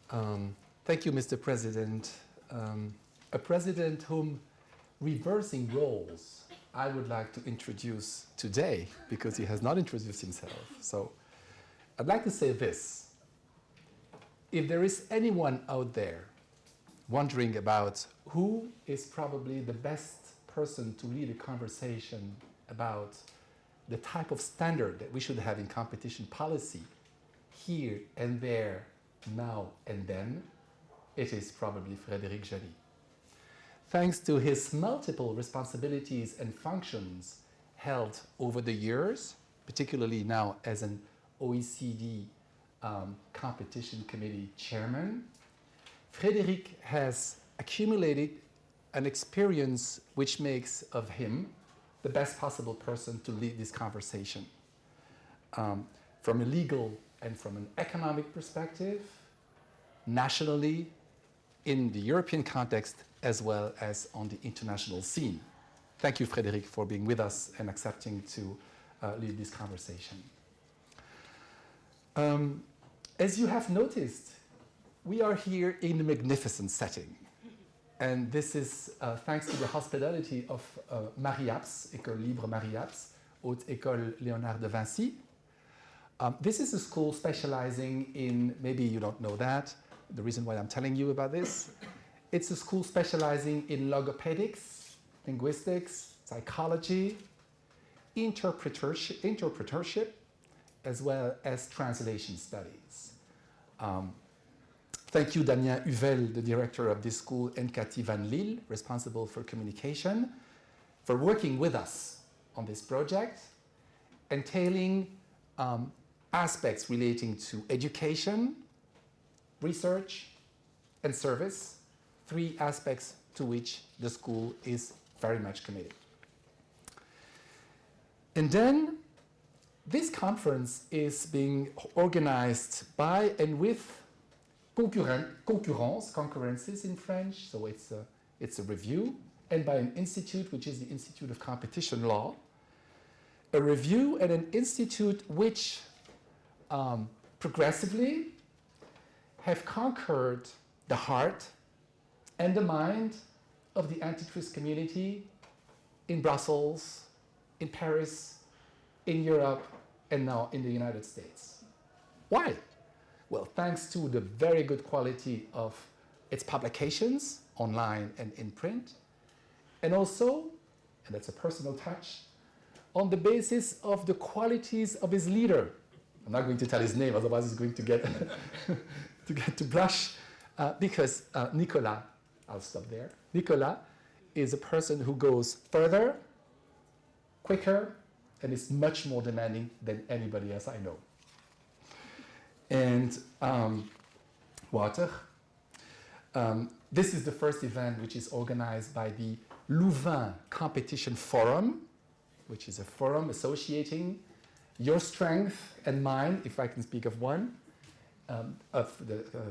Thank you, Mr. President. A president whom, reversing roles, I would like to introduce today because he has not introduced himself. So I'd like to say this. If there is anyone out there wondering about who is probably the best person to lead a conversation about the type of standard that we should have in competition policy here and there, now and then, it is probably Frédéric Joly. Thanks to his multiple responsibilities and functions held over the years, particularly now as an OECD competition committee chairman, Frédéric has accumulated an experience which makes of him the best possible person to lead this conversation. From a legal and from an economic perspective, nationally, in the European context, as well as on the international scene. Thank you, Frédéric, for being with us and accepting to lead this conversation. As you have noticed, we are here in a magnificent setting. And this is thanks to the hospitality of Marie-Apps, École Libre Marie-Apps, Haute École Léonard de Vinci. This is a school specializing in, maybe you don't know that, the reason why I'm telling you about this, it's a school specializing in logopedics, linguistics, psychology, interpretership, as well as translation studies. Thank you, Damien Huvel, the director of this school, and Cathy Van Lille, responsible for communication, for working with us on this project, entailing aspects relating to education, research, and service, three aspects to which the school is very much committed. And then this conference is being organized by and with concurrences in French, so it's a review, and by an institute, which is the Institute of Competition Law, a review and an institute which progressively have conquered the heart and the mind of the antitrust community in Brussels, in Paris, in Europe, and now in the United States. Why? Well, thanks to the very good quality of its publications, online and in print, and also, and that's a personal touch, on the basis of the qualities of his leader. I'm not going to tell his name, otherwise he's going to get to blush, because Nicolas, I'll stop there. Nicolas is a person who goes further, quicker, and is much more demanding than anybody else I know. And Wouter, this is the first event which is organized by the Louvain Competition Forum, which is a forum associating your strength and mine, if I can speak of one,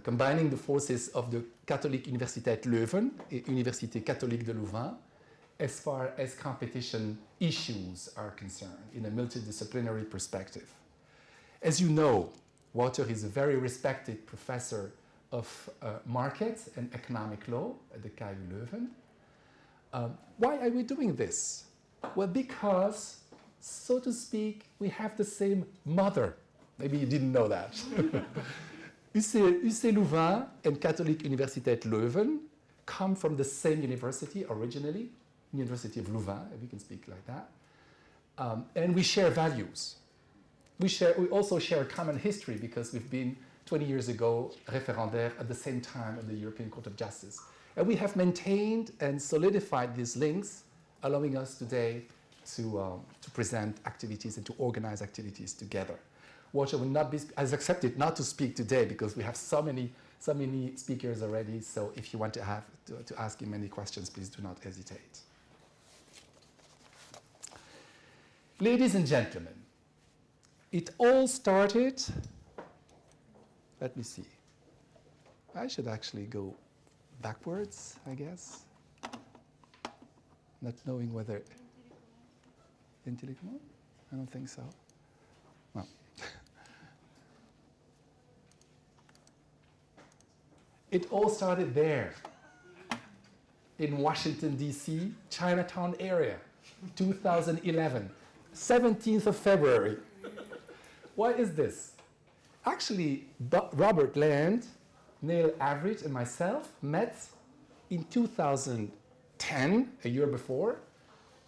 combining the forces of the Catholic Université Leuven, Université Catholique de Louvain, as far as competition issues are concerned in a multidisciplinary perspective. As you know, Wouter is a very respected professor of market and economic law at the KU Leuven. Why are we doing this? Well, because, so to speak, we have the same mother. Maybe you didn't know that. UCLouvain and Catholic Université Leuven come from the same university originally, University of Louvain, if we can speak like that. And we share values. We also share a common history because we've been 20 years ago référendaire at the same time of the European Court of Justice. And we have maintained and solidified these links, allowing us today to present activities and to organize activities together. Wouter has accepted not to speak today because we have so many speakers already. So if you want to ask him any questions, please do not hesitate. Ladies and gentlemen, it all started, let me see. I should actually go backwards, I guess. Not knowing whether, intellectual? I don't think so. No. It all started there, in Washington, D.C., Chinatown area, 2011, 17th of February. Why is this? Actually, Robert Land, Nihoul Average, and myself met in 2010, a year before,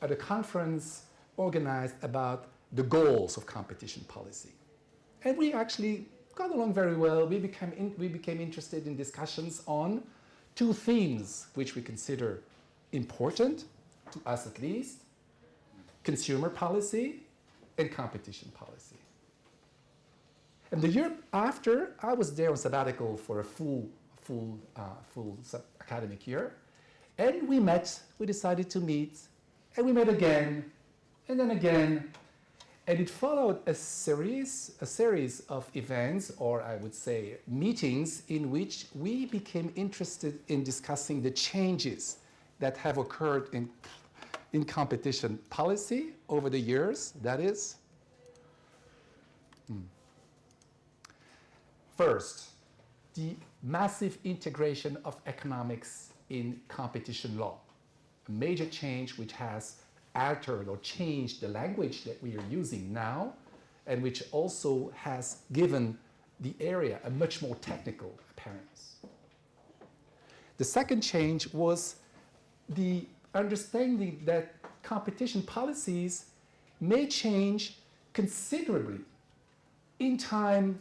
at a conference organized about the goals of competition policy. And we actually got along very well. We became interested in discussions on two themes which we consider important, to us at least: consumer policy and competition policy. And the year after, I was there on sabbatical for a full academic year. And we decided to meet, and we met again, and then again. And it followed a series of events, or I would say meetings, in which we became interested in discussing the changes that have occurred in competition policy over the years. That is, first, the massive integration of economics in competition law, a major change which has altered or changed the language that we are using now, and which also has given the area a much more technical appearance. The second change was the understanding that competition policies may change considerably in time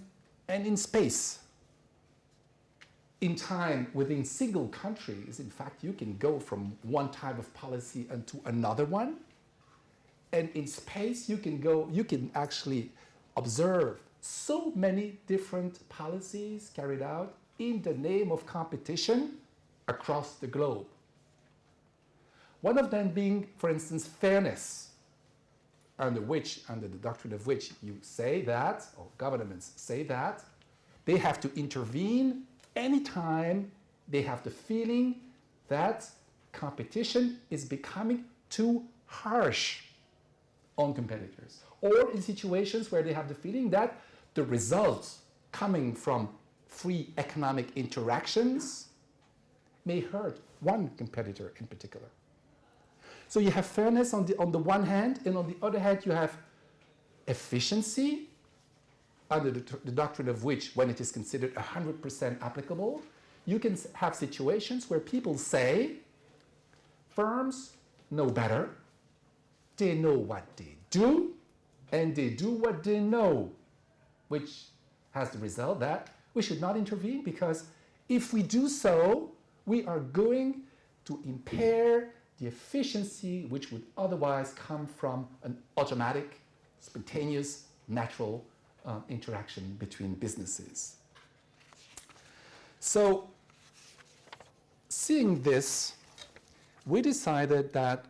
and in space. In time, within single countries, in fact, you can go from one type of policy into another one. And in space, you can actually observe so many different policies carried out in the name of competition across the globe. One of them being, for instance, fairness, under the doctrine of which you say that, or governments say that, they have to intervene anytime they have the feeling that competition is becoming too harsh on competitors, or in situations where they have the feeling that the results coming from free economic interactions may hurt one competitor in particular. So you have fairness on the one hand, and on the other hand you have efficiency, under the doctrine of which, when it is considered 100% applicable, you can have situations where people say, firms know better, they know what they do, and they do what they know, which has the result that we should not intervene, because if we do so, we are going to impair the efficiency which would otherwise come from an automatic, spontaneous, natural interaction between businesses. So, seeing this, we decided that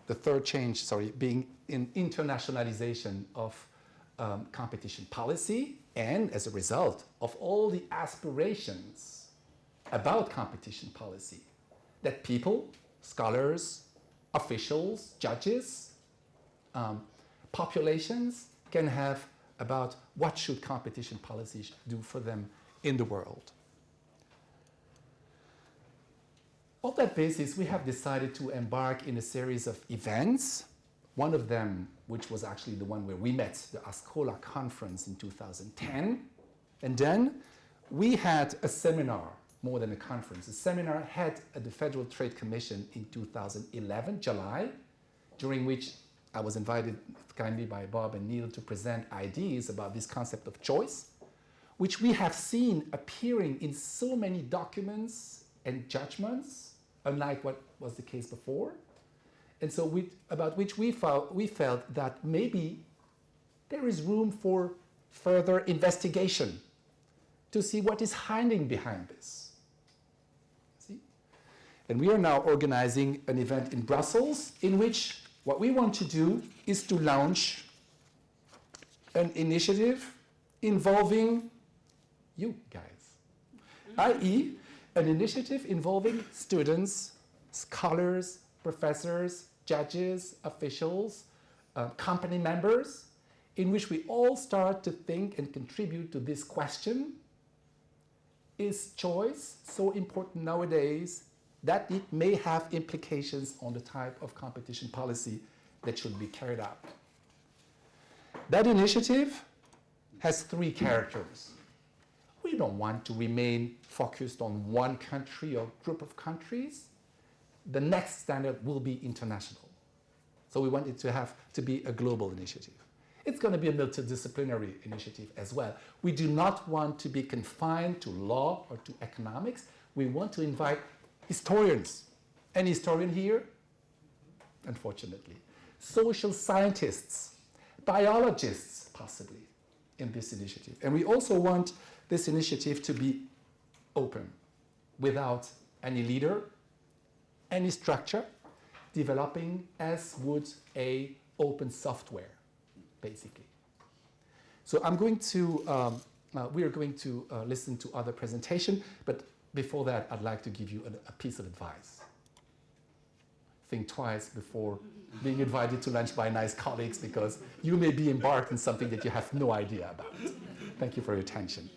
the third change, being in internationalization of competition policy, and as a result of all the aspirations about competition policy that people, scholars, officials, judges, populations can have about what should competition policy do for them in the world. On that basis, we have decided to embark in a series of events. One of them, which was actually the one where we met, the ASCOLA conference in 2010. And then we had a seminar, more than a conference, a seminar held at the Federal Trade Commission in 2011, July, during which I was invited kindly by Bob and Neil to present ideas about this concept of choice, which we have seen appearing in so many documents and judgments, unlike what was the case before. And so about which we felt that maybe there is room for further investigation to see what is hiding behind this. See? And we are now organizing an event in Brussels in which what we want to do is to launch an initiative involving you guys, i.e., an initiative involving students, scholars, professors, judges, officials, company members, in which we all start to think and contribute to this question: is choice so important nowadays that it may have implications on the type of competition policy that should be carried out. That initiative has three characters. We don't want to remain focused on one country or group of countries. The next standard will be international. So we want it to be a global initiative. It's going to be a multidisciplinary initiative as well. We do not want to be confined to law or to economics. We want to invite historians. Any historian here? Unfortunately. Social scientists, biologists, possibly, in this initiative. And we also want this initiative to be open, without any leader, any structure, developing as would a open software, basically. So we are going to listen to other presentation, but before that, I'd like to give you a piece of advice. Think twice before being invited to lunch by nice colleagues, because you may be embarked in something that you have no idea about. Thank you for your attention.